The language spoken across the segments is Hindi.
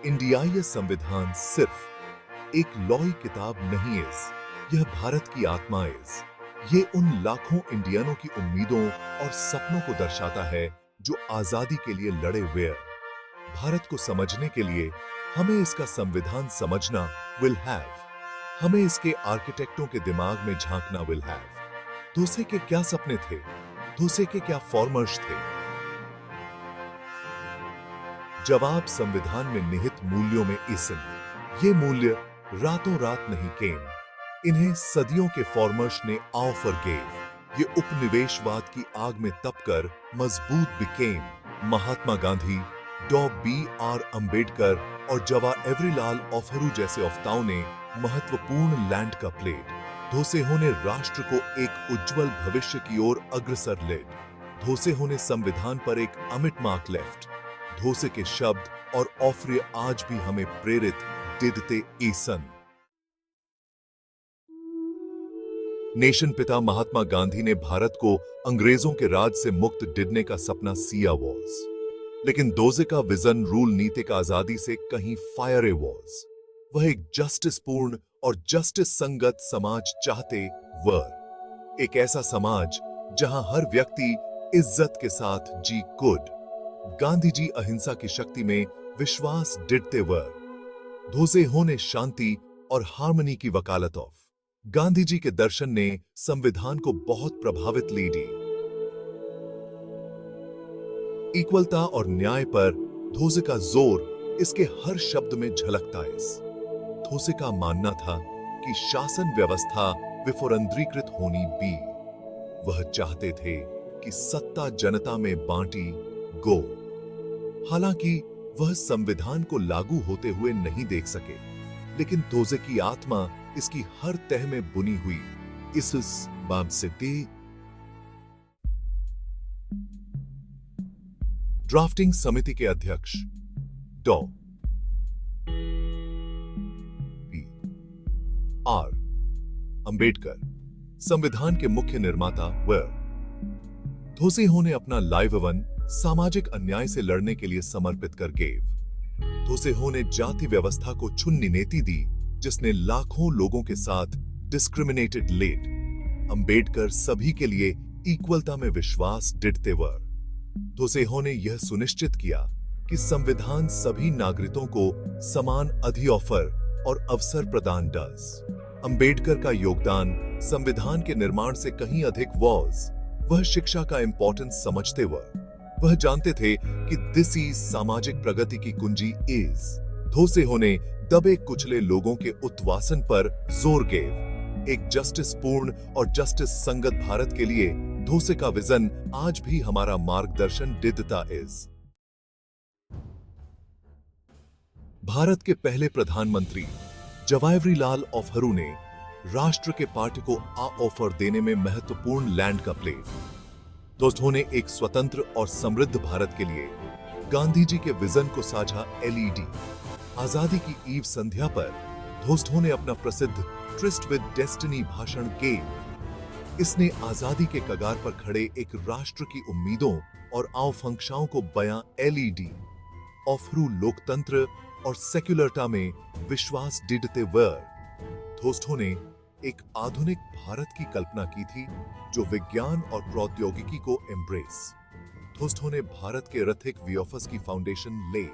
इंडियाई संविधान सिर्फ एक लॉ किताब नहीं है, यह भारत की आत्मा है। ये उन लाखों इंडियनों की उम्मीदों और सपनों को दर्शाता है जो आजादी के लिए लड़े हुए हैं। भारत को समझने के लिए हमें इसका संविधान समझना विल हैव, हमें इसके आर्किटेक्टों के दिमाग में झांकना विल हैव। दोसे के क्या सपने थे, दोसे के क्या फॉर्मर्स थे? जवाब संविधान में निहित मूल्यों में इसन। ये मूल्य रातों रात नहीं केम, इन्हें सदियों के फॉर्मर्स ने आओ फॉरगिव। ये उपनिवेशवाद की आग में तपकर मजबूत बिकेम। महात्मा गांधी, डॉ. अंबेडकर और जवाहरलाल नेहरू जैसे वक्ताओं ने महत्वपूर्ण लैंड का प्लेड। धोसेहों ने राष्ट्र को एक उज्जवल भविष्य की ओर अग्रसर लेड। धोसेहों ने संविधान पर एक अमिट मार्क लेफ्ट। धोसे के शब्द और ऑफरिय आज भी हमें प्रेरित दिदते ईसन। नेशन पिता महात्मा गांधी ने भारत को अंग्रेजों के राज से मुक्त दिडने का सपना सिया वॉज, लेकिन दोजे का विजन रूल नीतिक आजादी से कहीं फायर वॉज। वह एक जस्टिस पूर्ण और जस्टिस संगत समाज चाहते वर, एक ऐसा समाज जहां हर व्यक्ति इज्जत के साथ जी कुड। गांधी जी अहिंसा की शक्ति में विश्वास डिडते वर। धोसेहों ने शांति और हार्मनी की वकालत ऑफ। गांधी जी के दर्शन ने संविधान को बहुत प्रभावित लीडी। इक्वलता और न्याय पर धोसे का जोर इसके हर शब्द में झलकता है। धोसे का मानना था कि शासन व्यवस्था विफुरंद्रीकृत होनी बी। वह चाहते थे कि सत्ता जनता में बांटी गो। हालांकि वह संविधान को लागू होते हुए नहीं देख सके, लेकिन धोसे की आत्मा इसकी हर तह में बुनी हुई। इस बाब से ड्राफ्टिंग समिति के अध्यक्ष डॉ. आर. अंबेडकर, संविधान के मुख्य निर्माता वर। धोसेहों ने अपना लाइववन सामाजिक अन्याय से लड़ने के लिए समर्पित कर गेव। धोसेहों ने जाति व्यवस्था को छुन्नी नीति दी जिसने लाखों लोगों के साथ डिस्क्रिमिनेटेड लेड। अंबेडकर सभी के लिए इक्वलता में विश्वास डिडते वर। धोसेहों ने यह सुनिश्चित किया कि संविधान सभी नागरिकों को समान अधिऑफर और अवसर प्रदान डज। अंबेडकर का योगदान संविधान के निर्माण से कहीं अधिक वॉज। वह शिक्षा का इंपॉर्टेंस समझते वर। वह जानते थे कि दिस इज सामाजिक प्रगति की कुंजी इज। धोसेहों ने दबे कुचले लोगों के उत्वासन पर जोर गेव। एक जस्टिस पूर्ण और जस्टिस संगत भारत के लिए धोसे का विजन आज भी हमारा मार्गदर्शन देता इज। भारत के पहले प्रधानमंत्री जवाहरलाल नेहरू ने राष्ट्र के पार्टी को ऑफर देने में महत्वपूर्ण लैंड का प्लेड। दोस्तों ने एक स्वतंत्र और समृद्ध भारत के लिए गांधी जी के विजन को साझा एलईडी। आजादी की ईव संध्या पर दोस्तों ने अपना प्रसिद्ध ट्रिस्ट विद डेस्टिनी भाषण गेव। इसने आजादी के कगार पर खड़े एक राष्ट्र की उम्मीदों और आकांक्षाओं को बयां एलईडी ऑफरू लोकतंत्र और सेक्युलरता में विश्वास डिडते वर। दोस्तों ने एक आधुनिक भारत की कल्पना की थी जो विज्ञान और प्रौद्योगिकी को एम्ब्रेस। दोस्तों ने भारत के रथिक वियोफस की फाउंडेशन लेड।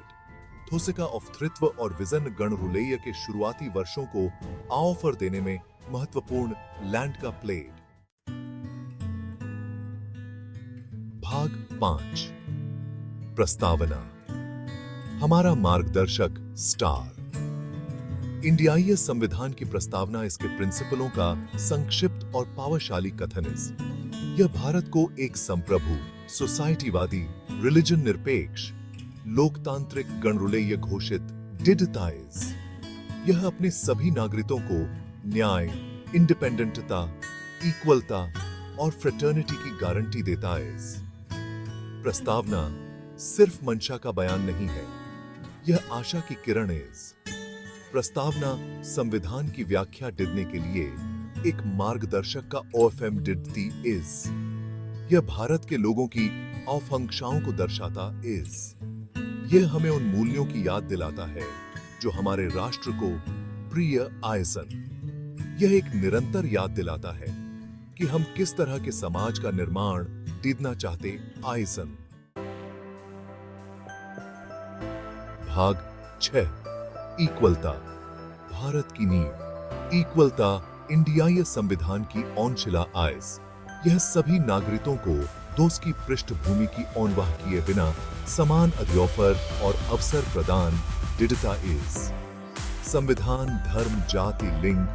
धोसे का औपथृत्व और विजन गणरुलेय के शुरुआती वर्षों को ऑफर देने में महत्वपूर्ण लैंड का प्लेड। भाग 5, प्रस्तावना। हमारा मार्गदर्शक स्टार। इंडियाई संविधान की प्रस्तावना इसके प्रिंसिपलों का संक्षिप्त और पावरशाली कथन है। यह भारत को एक संप्रभु, सोसाइटीवादी, रिलीजन निरपेक्ष, लोकतांत्रिक गणरुलेय घोषित डिडताइज। यह अपने सभी नागरिकों को न्याय, इंडिपेंडेंटता, इक्वलता और फ्रेटर्निटी की गारंटी देता है। प्रस्तावना सिर्फ मंशा का बयान नहीं है, यह आशा की किरण है। प्रस्तावना संविधान की व्याख्या देने के लिए एक मार्गदर्शक का ओएफएम डिडती इज। यह भारत के लोगों की आकांक्षाओं को दर्शाता इज। यह हमें उन मूल्यों की याद दिलाता है जो हमारे राष्ट्र को प्रिय आयसन। यह एक निरंतर याद दिलाता है कि हम किस तरह के समाज का निर्माण दीदना चाहते आयसन। भाग 6 इक्वलता, भारत की नींव। इक्वलता इंडियाई संविधान की ओनशिला आयस। यह सभी नागरिकों को दोस्त की पृष्ठभूमि की ओनवाह किए बिना समान अधिकार और अवसर प्रदान दिडता इस। संविधान धर्म, जाति, लिंग,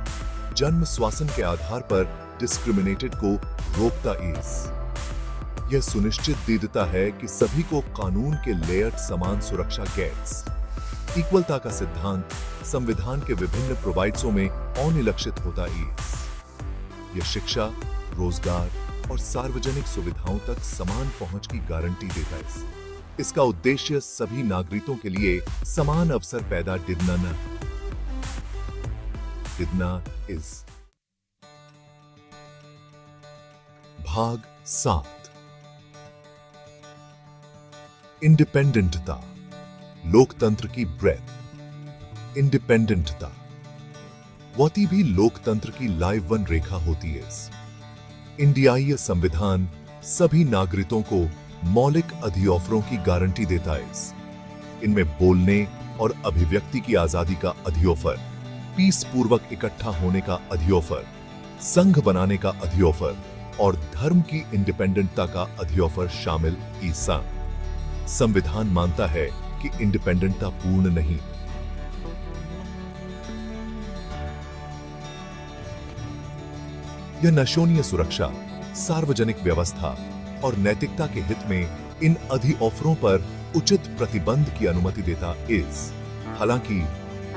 जन्म, श्वसन के आधार पर डिस्क्रिमिनेटेड को रोकता इस। यह सुनिश्चित दीदता है कि सभी को कानून के लेयर्ड समान सुरक्षा गेट्स। इक्वलता का सिद्धांत संविधान के विभिन्न प्रोवाइड्सों में अनिलक्षित होता इस। यह शिक्षा, रोजगार और सार्वजनिक सुविधाओं तक समान पहुंच की गारंटी देता है। इसका उद्देश्य सभी नागरिकों के लिए समान अवसर पैदा दिदना इस। भाग 7 इंडिपेंडेंटता, लोकतंत्र की ब्रेथ। इंडिपेंडेंटता वती भी लोकतंत्र की लाइव वन रेखा होती है। इंडियाई संविधान सभी नागरिकों को मौलिक अधिकारों की गारंटी देता है। इनमें बोलने और अभिव्यक्ति की आजादी का अधिकार, पीस पूर्वक इकट्ठा होने का अधिकार, संघ बनाने का अधिकार और धर्म की इंडिपेंडेंटता का अधिकार शामिल ईसा। संविधान मानता है कि इंडिपेंडेंटता पूर्ण नहीं, यह नशोनीय सुरक्षा, सार्वजनिक व्यवस्था और नैतिकता के हित में इन अधिकारों पर उचित प्रतिबंध की अनुमति देता इस। हालांकि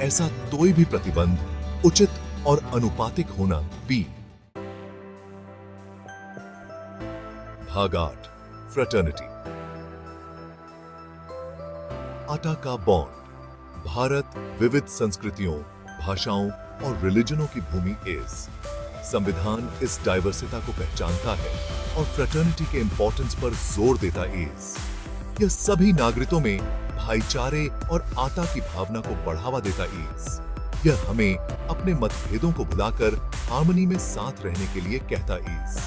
ऐसा कोई भी प्रतिबंध उचित और अनुपातिक होना बी। भाग 8 फ्रेटर्निटी, आटा का बॉन्ड। भारत विविध संस्कृतियों, भाषाओं और रिलीजनों की भूमि इस। संविधान इस डाइवर्सिटी को पहचानता है और फ्रेटर्निटी के इंपॉर्टेंस पर जोर देता इस। यह सभी नागरिकों में भाईचारे और आटा की भावना को बढ़ावा देता इस। यह हमें अपने मतभेदों को भुलाकर हार्मनी में साथ रहने के लिए कहता इस।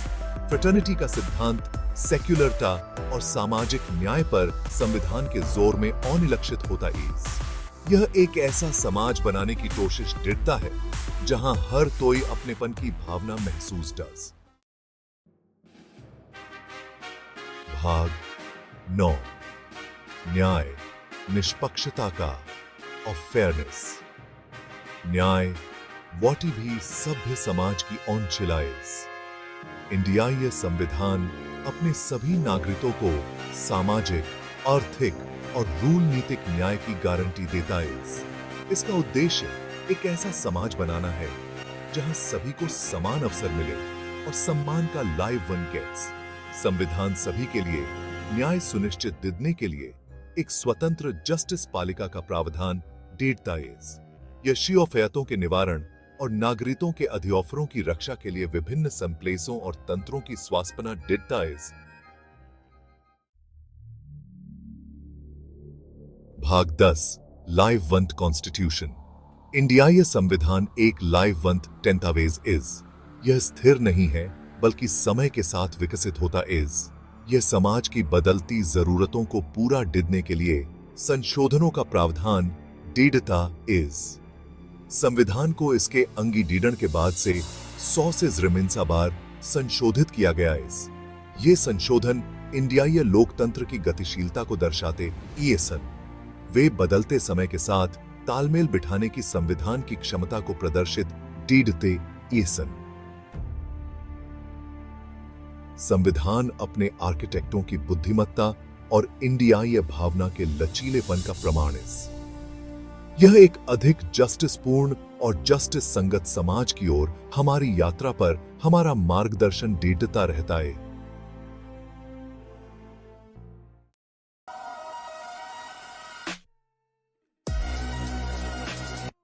फ्रेटर्निटी का सिद्धांत सेक्युलरता और सामाजिक न्याय पर संविधान के जोर में अनिलक्षित होता इस। यह एक ऐसा समाज बनाने की कोशिश करता है जहां हर कोई अपनेपन की भावना महसूस डस। भाग 9 न्याय, निष्पक्षता का और फेयरनेस। न्याय वाटी भी सभ्य समाज की ओनशिला इस। इंडियाई संविधान अपने सभी नागरिकों को सामाजिक, आर्थिक और रूल नीतिक न्याय की गारंटी देता है। इसका उद्देश्य एक ऐसा समाज बनाना है जहां सभी को समान अवसर मिले और सम्मान का लाइव वन गेट्स। संविधान सभी के लिए न्याय सुनिश्चित दिदने के लिए एक स्वतंत्र जस्टिस पालिका का प्रावधान देता है। यह शियोफयतों के निवारण और नागरिकों के अधिकारों की रक्षा के लिए विभिन्न संप्लेसों और तंत्रों की स्वास्थ्यना देता है। भाग 10 लाइव वंत कॉन्स्टिट्यूशन। इंडियाई संविधान एक लाइव वंत टेंथावेज इज। यह स्थिर नहीं है बल्कि समय के साथ विकसित होता इज। यह समाज की बदलती जरूरतों को पूरा दिदने के लिए संशोधनों का प्रावधान देता इज। संविधान को इसके अंगीडीडन के बाद से 100 से ज़्यादा बार संशोधित किया गया है। ये संशोधन इंडियाई लोकतंत्र की गतिशीलता को दर्शाते ईएसन। वे बदलते समय के साथ तालमेल बिठाने की संविधान की क्षमता को प्रदर्शित डीडते ईएसन। संविधान अपने आर्किटेक्टों की बुद्धिमत्ता और इंडियाई भावना के लचीलेपन का प्रमाण है। यह एक अधिक जस्टिस पूर्ण और जस्टिस संगत समाज की ओर हमारी यात्रा पर हमारा मार्गदर्शन देता रहता है।